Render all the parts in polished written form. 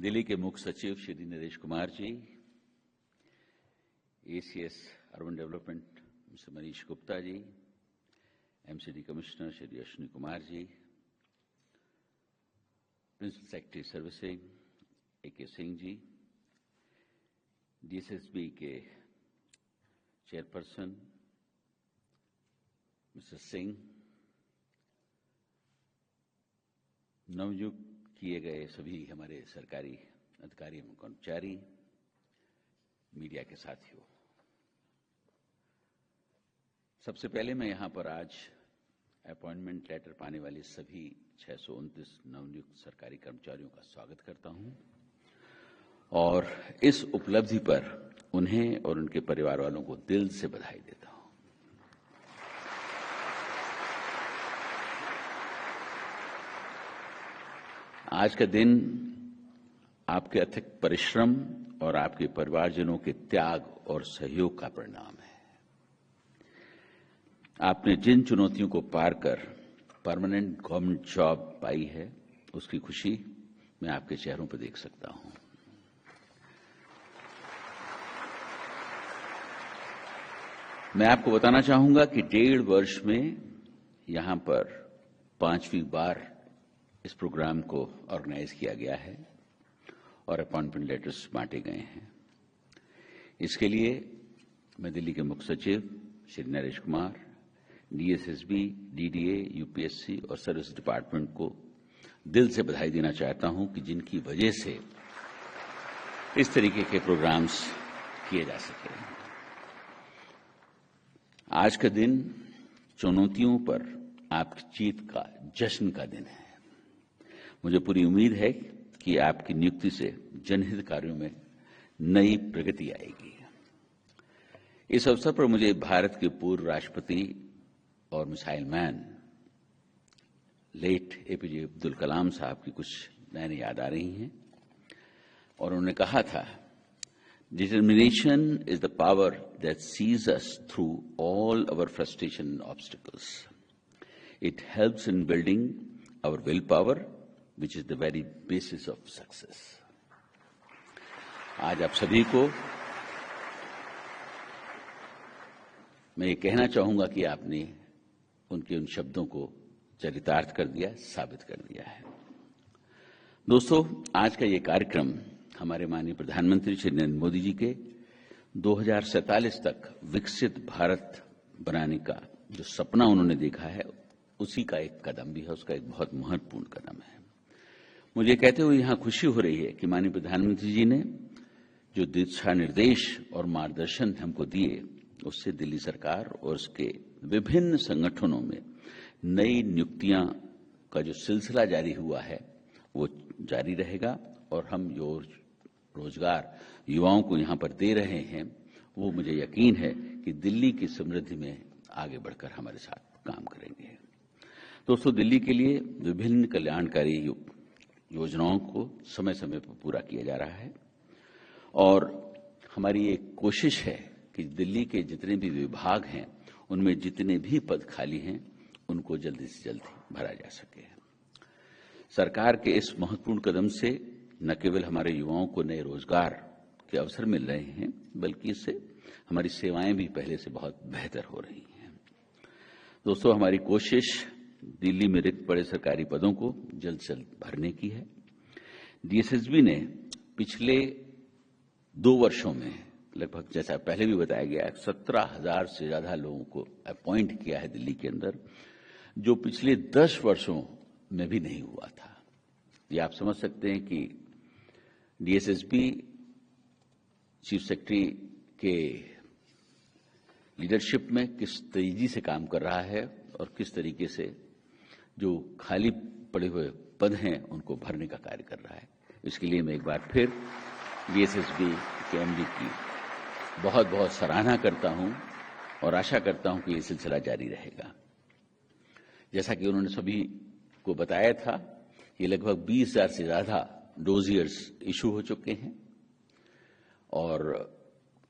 दिल्ली के मुख्य सचिव Shri Naresh Kumar ji, ACS urban development mister Manish Gupta ji, MCD commissioner Shri Ashwini Kumar ji, principal secretary servicing AK. Singh ji, DSSB के चेयरपर्सन मिस्टर सिंह, नवनियुक्त किए गए सभी हमारे सरकारी अधिकारी एवं कर्मचारी, मीडिया के साथियों, सबसे पहले मैं यहां पर आज अपॉइंटमेंट लेटर पाने वाले सभी 629 नवनियुक्त सरकारी कर्मचारियों का स्वागत करता हूं और इस उपलब्धि पर उन्हें और उनके परिवार वालों को दिल से बधाई देता हूं। आज का दिन आपके अथक परिश्रम और आपके परिवारजनों के त्याग और सहयोग का परिणाम है। आपने जिन चुनौतियों को पार कर परमानेंट गवर्नमेंट जॉब पाई है, उसकी खुशी मैं आपके चेहरों पर देख सकता हूं। मैं आपको बताना चाहूंगा कि 1.5 वर्ष में यहां पर 5वीं बार इस प्रोग्राम को ऑर्गेनाइज किया गया है और अपॉइंटमेंट लेटर्स बांटे गए हैं। इसके लिए मैं दिल्ली के मुख्य सचिव Shri Naresh Kumar, DSSB, DDA, UPSC और सर्विस डिपार्टमेंट को दिल से बधाई देना चाहता हूं कि जिनकी वजह से इस तरीके के प्रोग्राम्स किए जा सके। आज का दिन चुनौतियों पर आपकी जीत का जश्न का दिन है। मुझे पूरी उम्मीद है कि आपकी नियुक्ति से जनहित कार्यों में नई प्रगति आएगी। इस अवसर पर मुझे भारत के पूर्व राष्ट्रपति और missile man late APJ Abdul Kalam sahab की कुछ लाइनें याद आ रही हैं और उन्होंने कहा था, determination is the power that sees us through all our frustration and obstacles. It helps in building our will power which is the very basis of success. आज आप सभी को मैं ये कहना चाहूंगा कि आपने उनके उन शब्दों को चरितार्थ कर दिया, साबित कर दिया है। दोस्तों, आज का ये कार्यक्रम हमारे माननीय प्रधानमंत्री श्री नरेंद्र मोदी जी के 2047 तक विकसित भारत बनाने का जो सपना उन्होंने देखा है, उसी का एक कदम भी है, उसका एक बहुत महत्वपूर्ण कदम है। मुझे कहते हुए यहां खुशी हो रही है कि माननीय प्रधानमंत्री जी ने जो दिशा निर्देश और मार्गदर्शन हमको दिए, उससे दिल्ली सरकार और उसके विभिन्न संगठनों में नई नियुक्तियां का जो सिलसिला जारी हुआ है वो जारी रहेगा और हम जो रोजगार युवाओं को यहां पर दे रहे हैं, वो मुझे यकीन है कि दिल्ली की समृद्धि में आगे बढ़कर हमारे साथ काम करेंगे। दोस्तों, दिल्ली के लिए विभिन्न कल्याणकारी योजनाओं को समय समय पर पूरा किया जा रहा है और हमारी एक कोशिश है कि दिल्ली के जितने भी विभाग हैं, उनमें जितने भी पद खाली हैं, उनको जल्दी से जल्दी भरा जा सके। सरकार के इस महत्वपूर्ण कदम से न केवल हमारे युवाओं को नए रोजगार के अवसर मिल रहे हैं, बल्कि इससे हमारी सेवाएं भी पहले से बहुत बेहतर हो रही हैं। दोस्तों, हमारी कोशिश दिल्ली में रिक्त पड़े सरकारी पदों को जल्द से जल्द भरने की है। डीएसएसबी ने पिछले 2 वर्षों में लगभग, जैसा पहले भी बताया गया, 17,000 से ज्यादा लोगों को अपॉइंट किया है दिल्ली के अंदर, जो पिछले 10 वर्षों में भी नहीं हुआ था। ये आप समझ सकते हैं कि डीएसएसबी चीफ सेक्रेटरी के लीडरशिप में किस तेजी से काम कर रहा है और किस तरीके से जो खाली पड़े हुए पद हैं उनको भरने का कार्य कर रहा है। इसके लिए मैं एक बार फिर डीएसएसबी के एमडी की बहुत बहुत सराहना करता हूं और आशा करता हूं कि ये सिलसिला जारी रहेगा। जैसा कि उन्होंने सभी को बताया था, ये लगभग 20,000 से ज्यादा डोजियर्स इशू हो चुके हैं और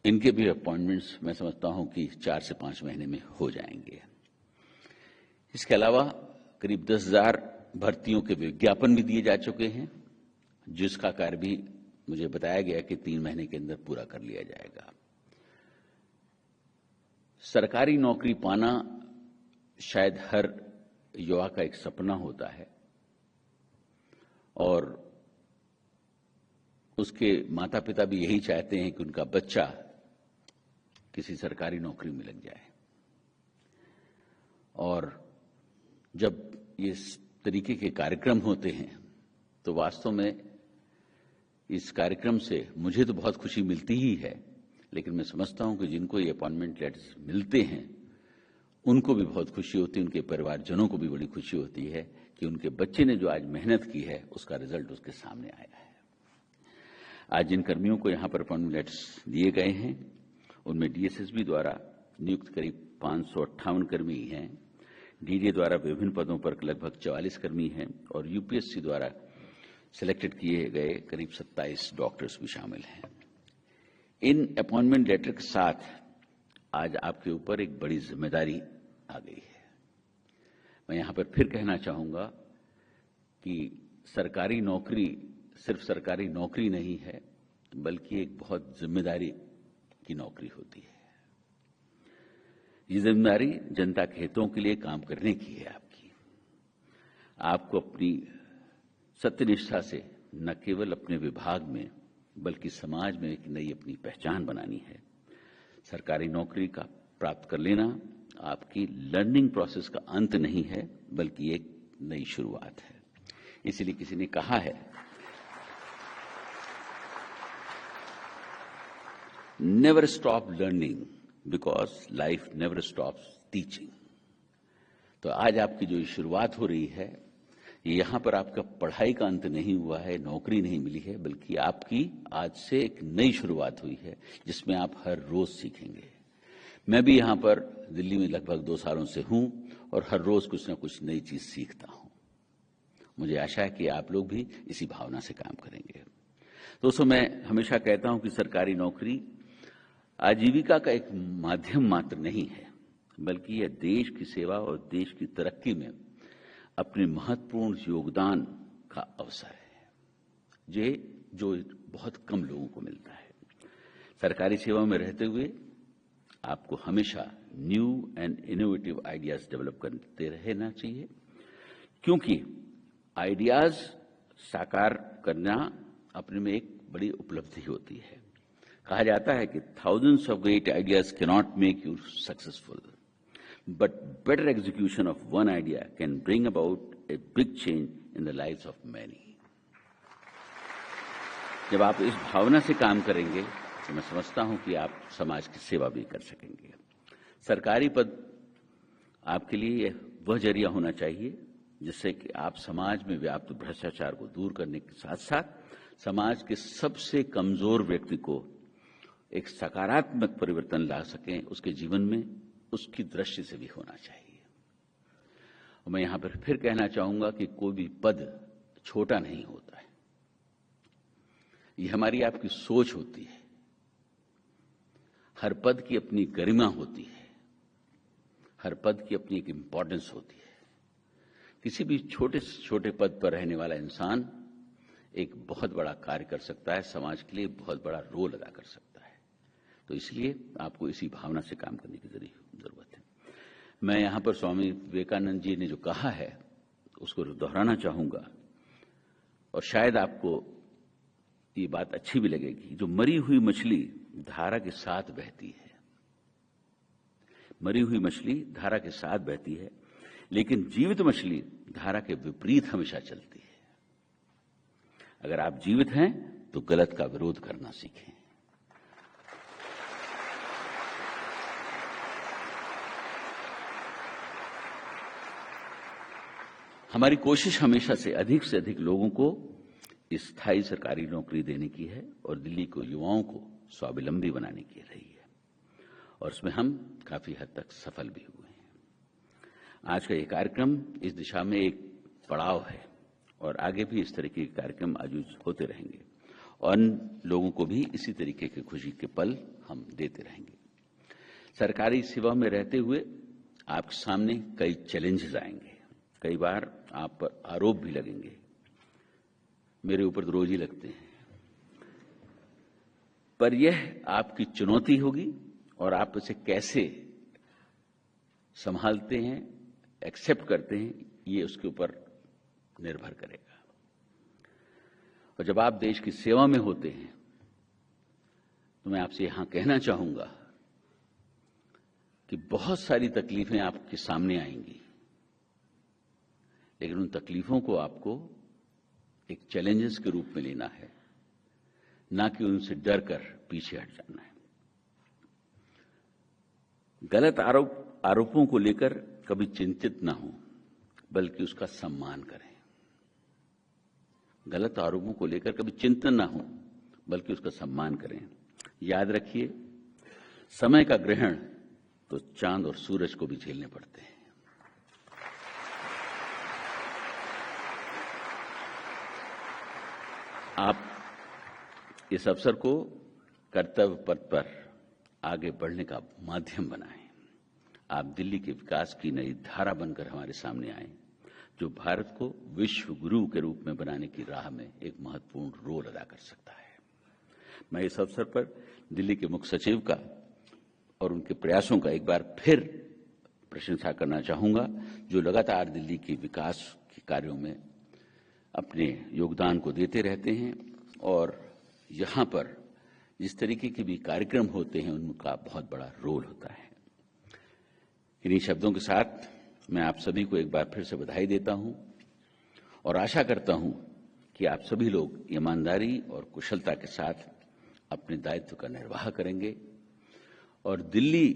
इनके भी अपॉइंटमेंट्स मैं समझता हूं कि 4 से 5 महीने में हो जाएंगे। इसके अलावा करीब 10,000 भर्तियों के विज्ञापन भी दिए जा चुके हैं, जिसका कार्य भी मुझे बताया गया कि 3 महीने के अंदर पूरा कर लिया जाएगा। सरकारी नौकरी पाना शायद हर युवा का एक सपना होता है और उसके माता पिता भी यही चाहते हैं कि उनका बच्चा किसी सरकारी नौकरी में लग जाए। और जब इस तरीके के कार्यक्रम होते हैं तो वास्तव में इस कार्यक्रम से मुझे तो बहुत खुशी मिलती ही है, लेकिन मैं समझता हूं कि जिनको ये अपॉइंटमेंट लेटर्स मिलते हैं उनको भी बहुत खुशी होती है, उनके परिवारजनों को भी बड़ी खुशी होती है कि उनके बच्चे ने जो आज मेहनत की है उसका रिजल्ट उसके सामने आया है। आज जिन कर्मियों को यहां पर अपॉइंटमेंट लेटर्स दिए गए हैं उनमें डीएसएसबी द्वारा नियुक्त करीब 558 कर्मी हैं, डीडीए द्वारा विभिन्न पदों पर लगभग 44 कर्मी हैं और यूपीएससी द्वारा सिलेक्टेड किए गए करीब 27 डॉक्टर्स भी शामिल हैं। इन अपॉइंटमेंट लेटर के साथ आज आपके ऊपर एक बड़ी जिम्मेदारी आ गई है। मैं यहां पर फिर कहना चाहूंगा कि सरकारी नौकरी सिर्फ सरकारी नौकरी नहीं है, बल्कि एक बहुत जिम्मेदारी की नौकरी होती है। ये जिम्मेदारी जनता के हितों के लिए काम करने की है आपकी। आपको अपनी सत्यनिष्ठा से न केवल अपने विभाग में बल्कि समाज में एक नई अपनी पहचान बनानी है। सरकारी नौकरी का प्राप्त कर लेना आपकी लर्निंग प्रोसेस का अंत नहीं है, बल्कि एक नई शुरुआत है। इसलिए किसी ने कहा है, never stop learning because life never stops teaching. तो आज आपकी जो शुरुआत हो रही है, यहां पर आपका पढ़ाई का अंत नहीं हुआ है, नौकरी नहीं मिली है, बल्कि आपकी आज से एक नई शुरुआत हुई है जिसमें आप हर रोज सीखेंगे। मैं भी यहां पर दिल्ली में लगभग 2 सालों से हूं और हर रोज कुछ न कुछ नई चीज सीखता हूं। मुझे आशा है कि आप लोग भी इसी भावना से काम करेंगे। दोस्तों, मैं हमेशा कहता हूं कि सरकारी नौकरी आजीविका का एक माध्यम मात्र नहीं है, बल्कि यह देश की सेवा और देश की तरक्की में अपने महत्वपूर्ण योगदान का अवसर है, जो बहुत कम लोगों को मिलता है। सरकारी सेवा में रहते हुए आपको हमेशा new and innovative ideas develop करते रहना चाहिए, क्योंकि आइडियाज साकार करना अपने में एक बड़ी उपलब्धि होती है। कहा जाता है कि thousands of great ideas can not make you successful, but better execution of one idea can bring about a big change in the lives of many. जब आप इस भावना से काम करेंगे तो मैं समझता हूं कि आप समाज की सेवा भी कर सकेंगे। सरकारी पद आपके लिए वह जरिया होना चाहिए जिससे कि आप समाज में व्याप्त भ्रष्टाचार को दूर करने के साथ साथ समाज के सबसे कमजोर व्यक्ति को एक सकारात्मक परिवर्तन ला सकें, उसके जीवन में उसकी दृष्टि से भी होना चाहिए। और मैं यहां पर फिर कहना चाहूंगा कि कोई भी पद छोटा नहीं होता है, ये हमारी आपकी सोच होती है। हर पद की अपनी गरिमा होती है, हर पद की अपनी एक इंपॉर्टेंस होती है। किसी भी छोटे से छोटे पद पर रहने वाला इंसान एक बहुत बड़ा कार्य कर सकता है, समाज के लिए बहुत बड़ा रोल अदा कर सकता है। तो इसलिए आपको इसी भावना से काम करने की जरूरत है। मैं यहां पर स्वामी विवेकानंद जी ने जो कहा है उसको दोहराना चाहूंगा, और शायद आपको ये बात अच्छी भी लगेगी। जो मरी हुई मछली धारा के साथ बहती है, मरी हुई मछली धारा के साथ बहती है, लेकिन जीवित मछली धारा के विपरीत हमेशा चलती है। अगर आप जीवित हैं तो गलत का विरोध करना सीखें। हमारी कोशिश हमेशा से अधिक लोगों को स्थायी सरकारी नौकरी देने की है और दिल्ली को युवाओं को स्वावलंबी बनाने की रही है, और उसमें हम काफी हद तक सफल भी हुए हैं। आज का ये कार्यक्रम इस दिशा में एक पड़ाव है और आगे भी इस तरीके के कार्यक्रम आयोजित होते रहेंगे और लोगों को भी इसी तरीके के खुशी के पल हम देते रहेंगे। सरकारी सेवा में रहते हुए आपके सामने कई चैलेंजेस आएंगे, कई बार आप पर आरोप भी लगेंगे, मेरे ऊपर तो रोज ही लगते हैं, पर यह आपकी चुनौती होगी और आप इसे कैसे संभालते हैं, एक्सेप्ट करते हैं, ये उसके ऊपर निर्भर करेगा। और जब आप देश की सेवा में होते हैं तो मैं आपसे यहां कहना चाहूंगा कि बहुत सारी तकलीफें आपके सामने आएंगी, लेकिन उन तकलीफों को आपको एक चैलेंजेस के रूप में लेना है, ना कि उनसे डर कर पीछे हट जाना है। गलत आरोपों को लेकर कभी चिंतित ना हो, बल्कि उसका सम्मान करें। गलत आरोपों को लेकर कभी चिंतन ना हो, बल्कि उसका सम्मान करें। याद रखिए, समय का ग्रहण तो चांद और सूरज को भी झेलने पड़ते हैं। आप इस अवसर को कर्तव्य पथ पर आगे बढ़ने का माध्यम बनाएं। आप दिल्ली के विकास की नई धारा बनकर हमारे सामने आए, जो भारत को विश्व गुरु के रूप में बनाने की राह में एक महत्वपूर्ण रोल अदा कर सकता है। मैं इस अवसर पर दिल्ली के मुख्य सचिव का और उनके प्रयासों का एक बार फिर प्रशंसा करना चाहूंगा, जो लगातार दिल्ली के विकास के कार्यों में अपने योगदान को देते रहते हैं और यहाँ पर जिस तरीके के भी कार्यक्रम होते हैं उनका बहुत बड़ा रोल होता है। इन्हीं शब्दों के साथ मैं आप सभी को एक बार फिर से बधाई देता हूं और आशा करता हूं कि आप सभी लोग ईमानदारी और कुशलता के साथ अपने दायित्व का निर्वाह करेंगे और दिल्ली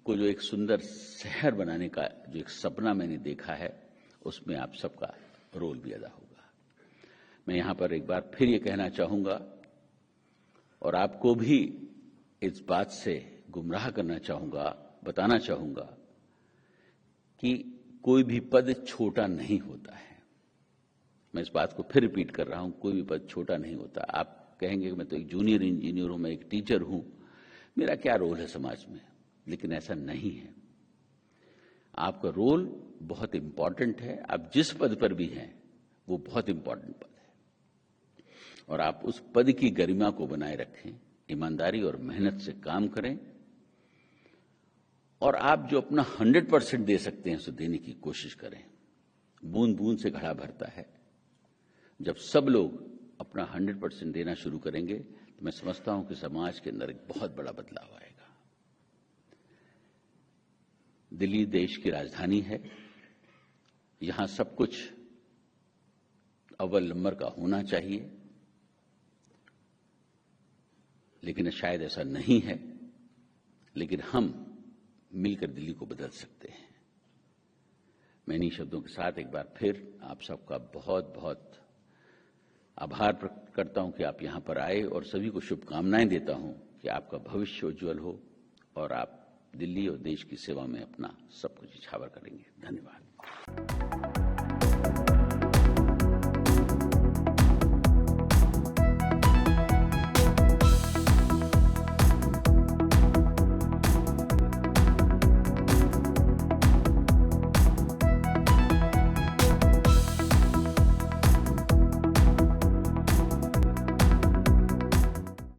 को जो एक सुंदर शहर बनाने का जो एक सपना मैंने देखा है, उसमें आप सबका रोल भी अदा होगा। मैं यहां पर एक बार फिर ये कहना चाहूंगा और आपको भी इस बात से गुमराह करना चाहूंगा, बताना चाहूंगा कि कोई भी पद छोटा नहीं होता है। मैं इस बात को फिर रिपीट कर रहा हूं, कोई भी पद छोटा नहीं होता। आप कहेंगे कि मैं तो एक जूनियर इंजीनियर हूं, मैं एक टीचर हूं, मेरा क्या रोल है समाज में, लेकिन ऐसा नहीं है। आपका रोल बहुत इंपॉर्टेंट है। आप जिस पद पर भी हैं वो बहुत इंपॉर्टेंट पद है और आप उस पद की गरिमा को बनाए रखें, ईमानदारी और मेहनत से काम करें और आप जो अपना 100% दे सकते हैं उसे देने की कोशिश करें। बूंद बूंद से घड़ा भरता है। जब सब लोग अपना 100% देना शुरू करेंगे तो मैं समझता हूं कि समाज के अंदर एक बहुत बड़ा बदलाव आएगा। दिल्ली देश की राजधानी है, यहां सब कुछ अव्वल नंबर का होना चाहिए, लेकिन शायद ऐसा नहीं है। लेकिन हम मिलकर दिल्ली को बदल सकते हैं। मैं इन्हीं शब्दों के साथ एक बार फिर आप सबका बहुत बहुत आभार प्रकट करता हूं कि आप यहां पर आए और सभी को शुभकामनाएं देता हूं कि आपका भविष्य उज्जवल हो और आप दिल्ली और देश की सेवा में अपना सब कुछ न्यौछावर करेंगे। धन्यवाद।